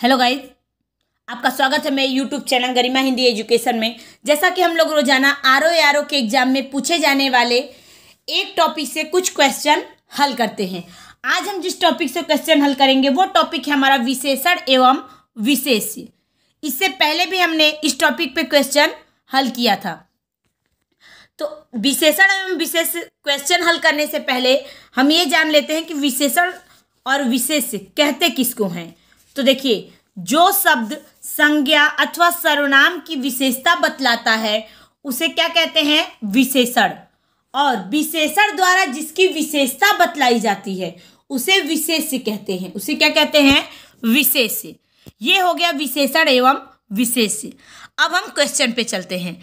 Hello guys, आपका स्वागत है मेरे यूट्यूब चैनल गरिमा हिंदी एजुकेशन में। जैसा कि हम लोग रोजाना आरओ के एग्जाम में पूछे जाने वाले एक टॉपिक से कुछ क्वेश्चन हल करते हैं। आज हम जिस टॉपिक से क्वेश्चन हल करेंगे वो टॉपिक है हमारा विशेषण एवं विशेष्य। इससे पहले भी हमने इस टॉपिक पे क्वेश्चन हल किया था। तो विशेषण एवं विशेष क्वेश्चन हल करने से पहले हम ये जान लेते हैं कि विशेषण और विशेष्य कहते किसको हैं। तो देखिए, जो शब्द संज्ञा अथवा सर्वनाम की विशेषता बतलाता है उसे क्या कहते हैं? विशेषण। और विशेषण द्वारा जिसकी विशेषता बतलाई जाती है उसे विशेष्य कहते हैं। उसे क्या कहते हैं? विशेष्य। ये हो गया विशेषण एवं विशेष्य। अब हम क्वेश्चन पे चलते हैं।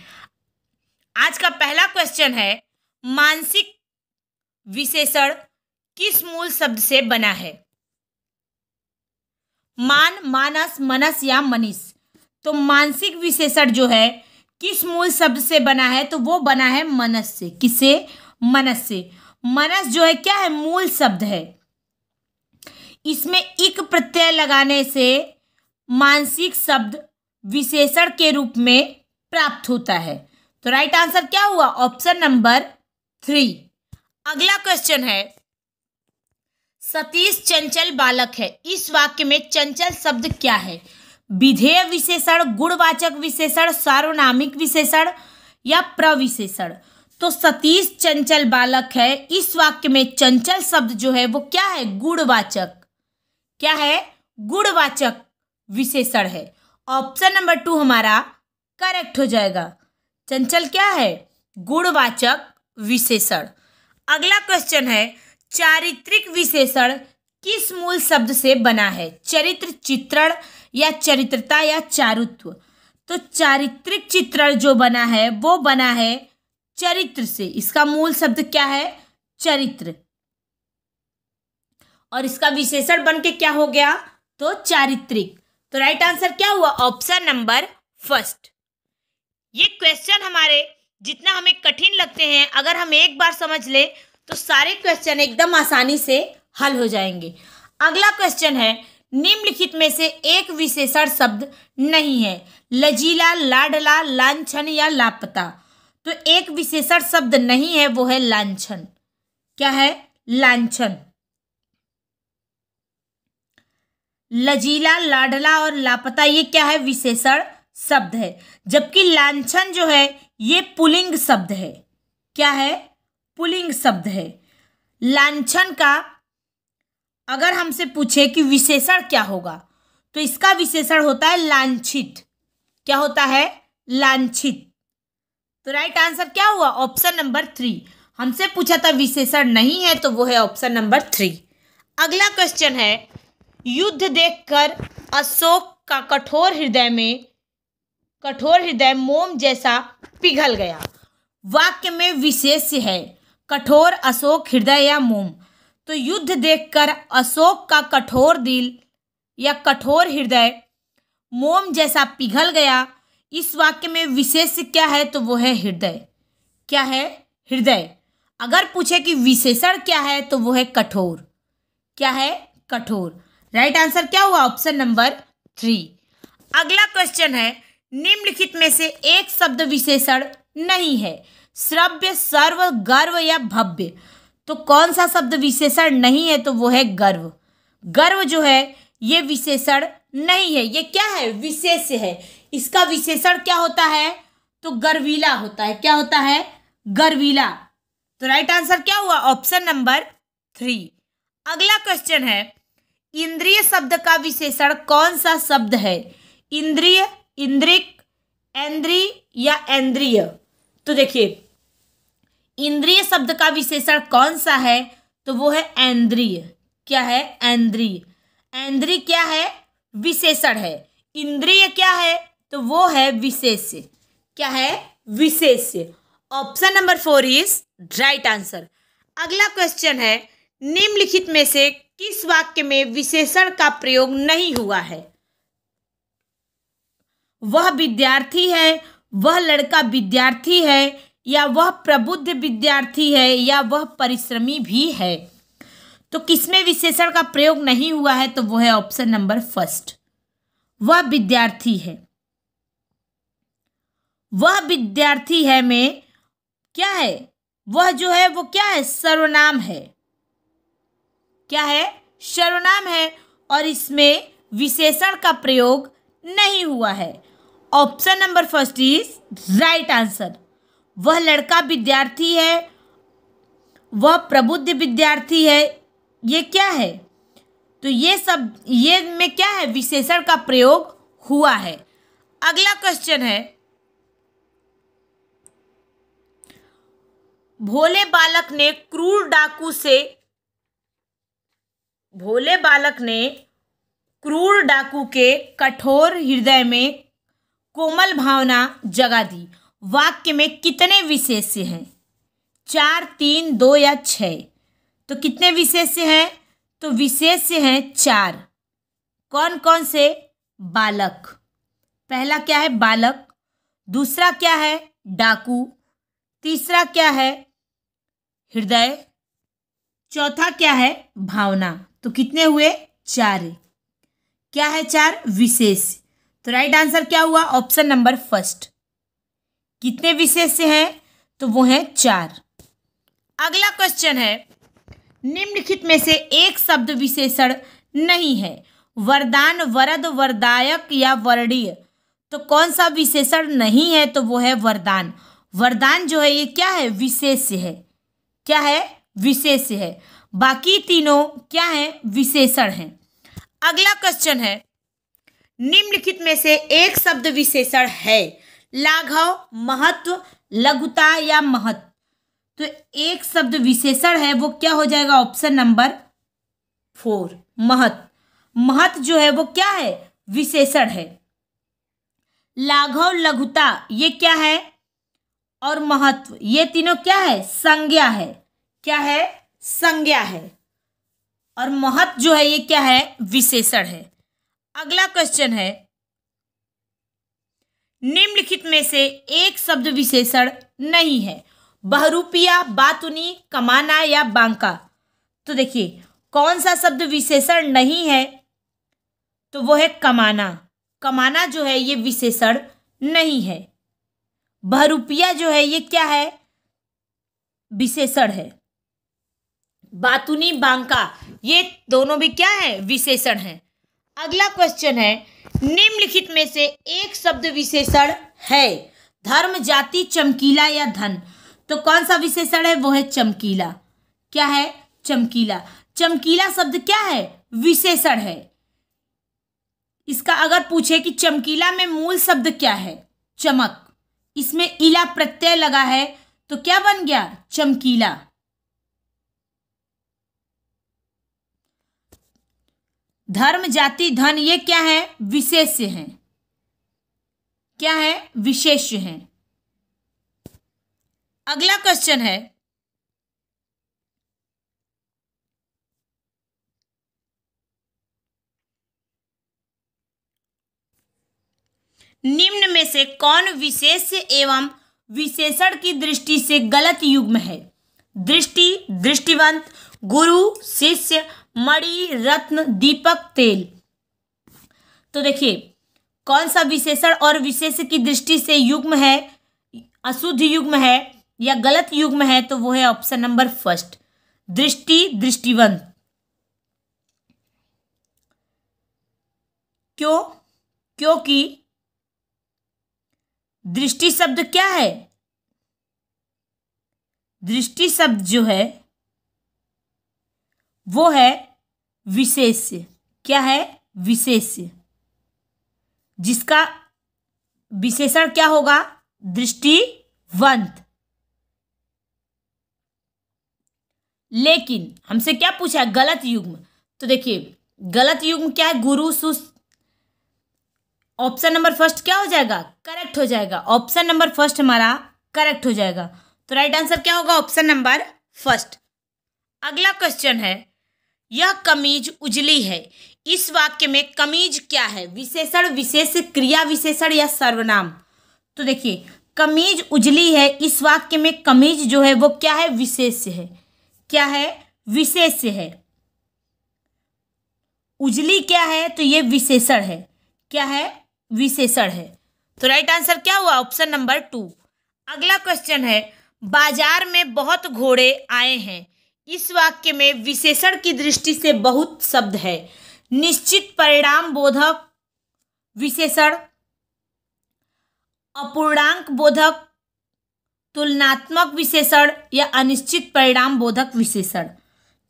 आज का पहला क्वेश्चन है, मानसिक विशेषण किस मूल शब्द से बना है? मान, मानस, मनस या मनीष। तो मानसिक विशेषण जो है किस मूल शब्द से बना है? तो वो बना है मनस से। किससे? मनस से। मनस जो है क्या है? मूल शब्द है। इसमें इक प्रत्यय लगाने से मानसिक शब्द विशेषण के रूप में प्राप्त होता है। तो राइट आंसर क्या हुआ? Option number 3। अगला क्वेश्चन है, सतीश चंचल बालक है। इस वाक्य में चंचल शब्द क्या है? विधेय विशेषण, गुणवाचक विशेषण, सार्वनामिक विशेषण या प्रविशेषण? तो सतीश चंचल बालक है। इस वाक्य में चंचल शब्द जो है वो क्या है? गुणवाचक। क्या है? गुणवाचक विशेषण है। ऑप्शन नंबर 2 हमारा करेक्ट हो जाएगा। चंचल क्या है? गुणवाचक विशेषण। अगला क्वेश्चन है, चारित्रिक विशेषण किस मूल शब्द से बना है? चरित्र, चित्रण या चरित्रता या चारुत्व? तो चारित्रिक चित्रण जो बना है वो बना है चरित्र से। इसका मूल शब्द क्या है? चरित्र। और इसका विशेषण बन के क्या हो गया? तो चारित्रिक। तो राइट आंसर क्या हुआ? Option number 1। ये क्वेश्चन हमारे जितना हमें कठिन लगते हैं, अगर हम एक बार समझ ले तो सारे क्वेश्चन एकदम आसानी से हल हो जाएंगे। अगला क्वेश्चन है, निम्नलिखित में से एक विशेषण शब्द नहीं है। लजीला, लाडला, लांछन या लापता? तो एक विशेषण शब्द नहीं है, वो है लांछन। क्या है? लांछन। लजीला, लाडला और लापता ये क्या है? विशेषण शब्द है। जबकि लांछन जो है ये पुल्लिंग शब्द है। क्या है? पुल्लिंग शब्द है। लांछन का अगर हमसे पूछे कि विशेषण क्या होगा तो इसका विशेषण होता है लांछित। क्या होता है? लांछित। तो राइट आंसर क्या हुआ? Option number 3। हमसे पूछा था विशेषण नहीं है तो वो है ऑप्शन नंबर 3। अगला क्वेश्चन है, युद्ध देखकर अशोक का कठोर हृदय मोम जैसा पिघल गया। वाक्य में विशेष्य है कठोर, अशोक, हृदय या मोम। तो युद्ध देखकर अशोक का कठोर दिल या कठोर हृदय मोम जैसा पिघल गया। इस वाक्य में विशेष्य क्या है? तो वो है हृदय। क्या है? हृदय। अगर पूछे कि विशेषण क्या है तो वो है कठोर। क्या है? कठोर। राइट आंसर क्या हुआ? Option number 3। अगला क्वेश्चन है, निम्नलिखित में से एक शब्द विशेषण नहीं है। श्रव्य, सर्व, गर्व या भव्य? तो कौन सा शब्द विशेषण नहीं है? तो वो है गर्व। गर्व जो है ये विशेषण नहीं है। ये क्या है? विशेष्य है। इसका विशेषण क्या होता है? तो गर्वीला होता है। क्या होता है? गर्वीला। तो राइट आंसर क्या हुआ? Option number 3। अगला क्वेश्चन है, इंद्रिय शब्द का विशेषण कौन सा शब्द है? इंद्रिय, इंद्रिक, ऐन्द्रिय या ऐन्द्रिय? तो देखिए, इंद्रिय शब्द का विशेषण कौन सा है? तो वो है ऐन्द्रिय। क्या है? ऐन्द्रिय। ऐन्द्रिय क्या है? विशेषण है। इंद्रिय क्या है? तो वो है विशेष्य। क्या है? विशेष्य। Option number 4 is right answer. अगला क्वेश्चन है, निम्नलिखित में से किस वाक्य में विशेषण का प्रयोग नहीं हुआ है? वह विद्यार्थी है, वह लड़का विद्यार्थी है, या वह प्रबुद्ध विद्यार्थी है, या वह परिश्रमी भी है? तो किसमें विशेषण का प्रयोग नहीं हुआ है? तो वो है ऑप्शन नंबर 1। वह विद्यार्थी है। वह विद्यार्थी है में क्या है, वह जो है वो क्या है, सर्वनाम है। क्या है, सर्वनाम है, और इसमें विशेषण का प्रयोग नहीं हुआ है। Option number first is right answer. वह लड़का विद्यार्थी है, वह प्रबुद्ध विद्यार्थी है, ये क्या है, तो ये सब, ये में क्या है, विशेषण का प्रयोग हुआ है। अगला क्वेश्चन है, भोले बालक ने क्रूर डाकू के कठोर हृदय में कोमल भावना जगा दी। वाक्य में कितने विशेष्य हैं, 4, 3, 2 या 6? तो कितने विशेष्य हैं, तो विशेष्य हैं 4। कौन कौन से, बालक, पहला क्या है बालक, दूसरा क्या है डाकू, तीसरा क्या है हृदय, चौथा क्या है भावना। तो कितने हुए, 4। क्या है 4 विशेष। तो राइट आंसर क्या हुआ, ऑप्शन नंबर फर्स्ट। कितने विशेष हैं, तो वो है 4। अगला क्वेश्चन है, निम्नलिखित में से एक शब्द विशेषण नहीं है, वरदान, वरद, वरदायक या वर्णीय। तो कौन सा विशेषण नहीं है, तो वो है वरदान। वरदान जो है ये क्या है, विशेष्य है। क्या है, विशेष्य है। बाकी तीनों क्या है, विशेषण हैं। अगला क्वेश्चन है, निम्नलिखित में से एक शब्द विशेषण है, लाघव, महत्व, लघुता या महत्व। तो एक शब्द विशेषण है, वो क्या हो जाएगा, ऑप्शन नंबर 4 महत्व। महत्व जो है वो क्या है, विशेषण है। लाघव, लघुता ये क्या है, और महत्व ये तीनों क्या है, संज्ञा है। क्या है, संज्ञा है। और महत्व जो है ये क्या है, विशेषण है। अगला क्वेश्चन है, निम्नलिखित में से एक शब्द विशेषण नहीं है, बहरूपिया, बातुनी, कमाना या बांका। तो देखिए कौन सा शब्द विशेषण नहीं है, तो वो है कमाना। कमाना जो है ये विशेषण नहीं है। बहरूपिया जो है ये क्या है, विशेषण है। बातुनी, बांका ये दोनों भी क्या है, विशेषण है। अगला क्वेश्चन है, निम्नलिखित में से एक शब्द विशेषण है, धर्म, जाति, चमकीला या धन। तो कौन सा विशेषण है, वो है चमकीला। क्या है, चमकीला। चमकीला शब्द क्या है, विशेषण है। इसका अगर पूछे कि चमकीला में मूल शब्द क्या है, चमक, इसमें इला प्रत्यय लगा है, तो क्या बन गया, चमकीला। धर्म, जाति, धन ये क्या है, विशेष्य हैं। क्या है, विशेष्य हैं। अगला क्वेश्चन है, निम्न में से कौन विशेष्य एवं विशेषण की दृष्टि से गलत युग्म है, दृष्टि, दृष्टिवंत, गुरु, शिष्य, मणि, रत्न, दीपक, तेल। तो देखिए कौन सा विशेषण और विशेष्य की दृष्टि से युग्म है, अशुद्ध युग्म है या गलत युग्म है, तो वो है ऑप्शन नंबर फर्स्ट, दृष्टि, दृष्टिवंत। क्यों, क्योंकि दृष्टि शब्द क्या है, दृष्टि शब्द जो है वो है विशेष्य। क्या है, विशेष्य, जिसका विशेषण क्या होगा, दृष्टिवंत। लेकिन हमसे क्या पूछा है, गलत युग्म। तो देखिए गलत युग्म क्या है, गुरु, शिष्य। ऑप्शन नंबर फर्स्ट क्या हो जाएगा, करेक्ट हो जाएगा। ऑप्शन नंबर फर्स्ट हमारा करेक्ट हो जाएगा। तो राइट आंसर क्या होगा, ऑप्शन नंबर फर्स्ट। अगला क्वेश्चन है, यह कमीज उजली है, इस वाक्य में कमीज क्या है, विशेषण, विशेष्य, क्रिया विशेषण या सर्वनाम। तो देखिए कमीज उजली है, इस वाक्य में कमीज जो है वो क्या है, विशेष्य है। क्या है, विशेष्य है। उजली क्या है, तो ये विशेषण है। क्या है, विशेषण है। तो राइट आंसर क्या हुआ, ऑप्शन नंबर 2। अगला क्वेश्चन है, बाजार में बहुत घोड़े आए हैं। इस वाक्य में विशेषण की दृष्टि से बहुत शब्द है। निश्चित परिणाम बोधक विशेषण, अपूर्णांक बोधक, तुलनात्मक विशेषण या अनिश्चित परिणाम बोधक विशेषण।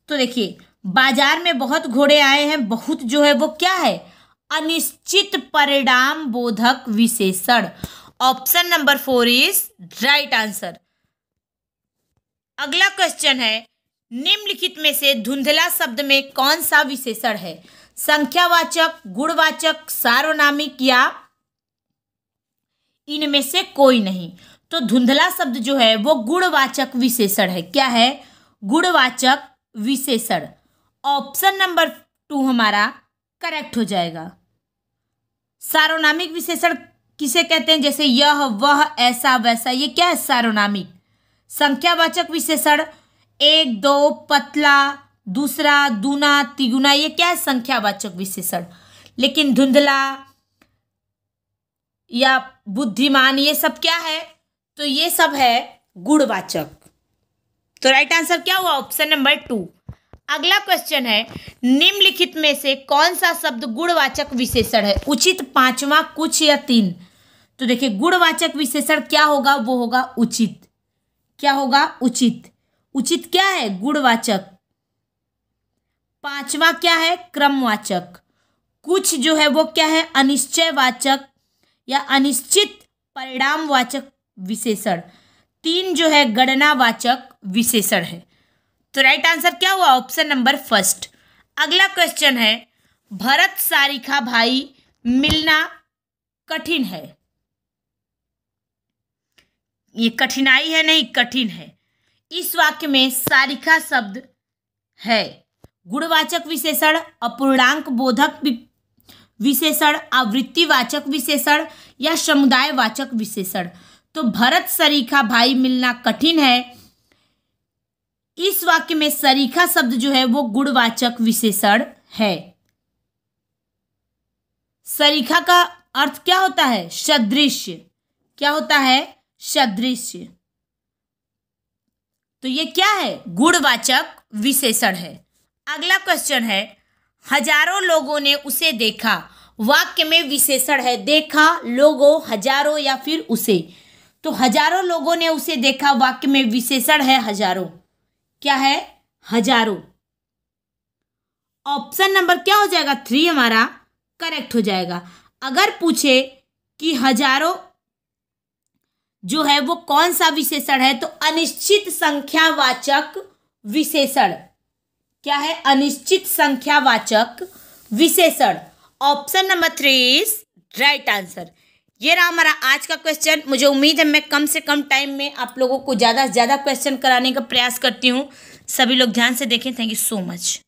तो देखिए, बाजार में बहुत घोड़े आए हैं, बहुत जो है वो क्या है, अनिश्चित परिणाम बोधक विशेषण। Option number 4 is right answer. अगला क्वेश्चन है, निम्नलिखित में से धुंधला शब्द में कौन सा विशेषण है? संख्यावाचक, गुणवाचक, सार्वनामिक या इनमें से कोई नहीं। तो धुंधला शब्द जो है वो गुणवाचक विशेषण है। क्या है, गुणवाचक विशेषण। ऑप्शन नंबर 2 हमारा करेक्ट हो जाएगा। सार्वनामिक विशेषण किसे कहते हैं? जैसे यह, वह, ऐसा, वैसा, ये क्या है, सार्वनामिक। संख्यावाचक विशेषण, एक, दो, पतला, दूसरा, दूना, तिगुना, ये क्या है, संख्यावाचक विशेषण। लेकिन धुंधला या बुद्धिमान, ये सब क्या है, तो ये सब है गुणवाचक। तो राइट आंसर क्या हुआ, ऑप्शन नंबर 2। अगला क्वेश्चन है, निम्नलिखित में से कौन सा शब्द गुणवाचक विशेषण है? उचित, पांचवा, कुछ या 3। तो देखिए, गुणवाचक विशेषण क्या होगा, वो होगा उचित। क्या होगा, उचित। उचित क्या है, गुणवाचक। पांचवा क्या है, क्रमवाचक। कुछ जो है वो क्या है, अनिश्चयवाचक या अनिश्चित परिणामवाचक विशेषण। 3 जो है गणनावाचक विशेषण है। तो राइट आंसर क्या हुआ, ऑप्शन नंबर 1। अगला क्वेश्चन है, भरत सारिका भाई मिलना कठिन है। ये कठिनाई है नहीं, कठिन है। इस वाक्य में सारिका शब्द है गुणवाचक विशेषण, अपूर्णांक बोधक विशेषण, आवृत्तिवाचक विशेषण या समुदायवाचक विशेषण। तो भरत सरीखा भाई मिलना कठिन है, इस वाक्य में सरीखा शब्द जो है वो गुणवाचक विशेषण है। सरीखा का अर्थ क्या होता है, सदृश। क्या होता है, सदृश। तो ये क्या है, गुणवाचक विशेषण है। अगला क्वेश्चन है, हजारों लोगों ने उसे देखा। वाक्य में विशेषण है, देखा, लोगों, हजारों या फिर उसे। तो हजारों लोगों ने उसे देखा, वाक्य में विशेषण है हजारों। क्या है, हजारों। ऑप्शन नंबर क्या हो जाएगा, 3 हमारा करेक्ट हो जाएगा। अगर पूछे कि हजारों जो है वो कौन सा विशेषण है, तो अनिश्चित संख्यावाचक विशेषण। क्या है, अनिश्चित संख्यावाचक विशेषण। Option number 3 is right answer. ये रहा हमारा आज का क्वेश्चन। मुझे उम्मीद है मैं कम से कम टाइम में आप लोगों को ज़्यादा से ज़्यादा क्वेश्चन कराने का प्रयास करती हूँ। सभी लोग ध्यान से देखें। Thank you so much.